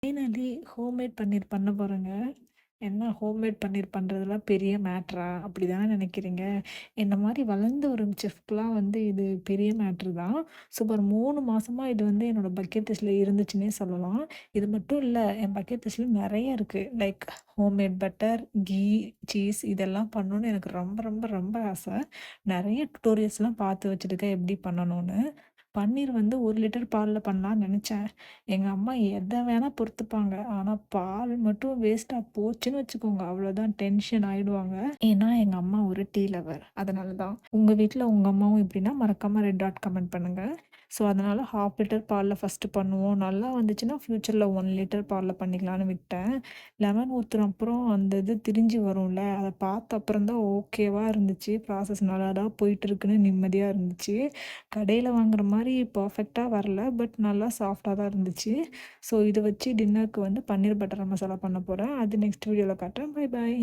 Finally homemade பன்னீர் பண்ண போறேங்க. என்ன ஹோம்மேட் பன்னீர் பண்றதெல்லாம் பெரிய மேட்டரா? அப்படிதானே நெனைக்கிறீங்க? என்ன மாரி வளர்ந்து வரும் செஃப்க்குலாம் வந்து இது பெரிய மேட்ரு தான். ஒரு 3 மாசமா இது வந்து என்னோட பக்கெட் லிஸ்ட்ல இருந்துச்சுன்னே சொல்லலாம். இது மட்டும் இல்ல, என் பக்கெட் லிஸ்ட்ல நெறைய இருக்கு. Like homemade butter, ghee, cheese இதெல்லாம் பண்ணணும்னு எனக்கு ரொம்ப ரொம்ப ரொம்ப ஆசை. நெறைய டுட்டோரியல்ஸ்லாம் பார்த்து வச்சிருக்கேன் எப்படி பண்ணணும்னு. பன்னீர் வந்து 1 லிட்டர் பால்ல பண்ணலான்னு நெனச்சேன். எங்க அம்மா எத வேணா பொறுத்துப்பாங்க. ஆனா பால் மட்டும் வேஸ்ட்டா போச்சுன்னு வச்சுக்கோங்க, அவ்வளோதான் டென்ஷன் ஆயிடுவாங்க. ஏன்னா எங்க அம்மா ஒரு டீ லவர். அதனால தான். உங்க வீட்ல உங்க அம்மாவும் இப்படின்னா மறக்காம ரெட் டாட் கமெண்ட் பண்ணுங்க. அதனால 1/2 லிட்டர் பால்ல ஃபர்ஸ்ட்டு பண்ணுவோம். நல்லா வந்துச்சுன்னா ஃப்யூச்சர்ல 1 லிட்டர் பால்ல பண்ணிக்கலான்னு விட்டேன். லெமன் ஊத்துன அப்புறம் அந்த இது திரிஞ்சு வரும்ல, அத பார்த்த அப்புறம் தான் ஓகேவா இருந்துச்சு. ப்ராசஸ் நல்லா தான் போயிட்டுருக்குன்னு நிம்மதியா இருந்துச்சு. கடையில வாங்குற மாரி பெர்ஃபெக்ட்டா வரல. பட் நல்லா சாஃப்ட்டா தான் இருந்துச்சு. இத வச்சு டின்னருக்கு வந்து பன்னீர் பட்டர் மசாலா பண்ண போறேன். அது நெக்ஸ்ட் வீடியோல காட்டுறேன். Bye bye.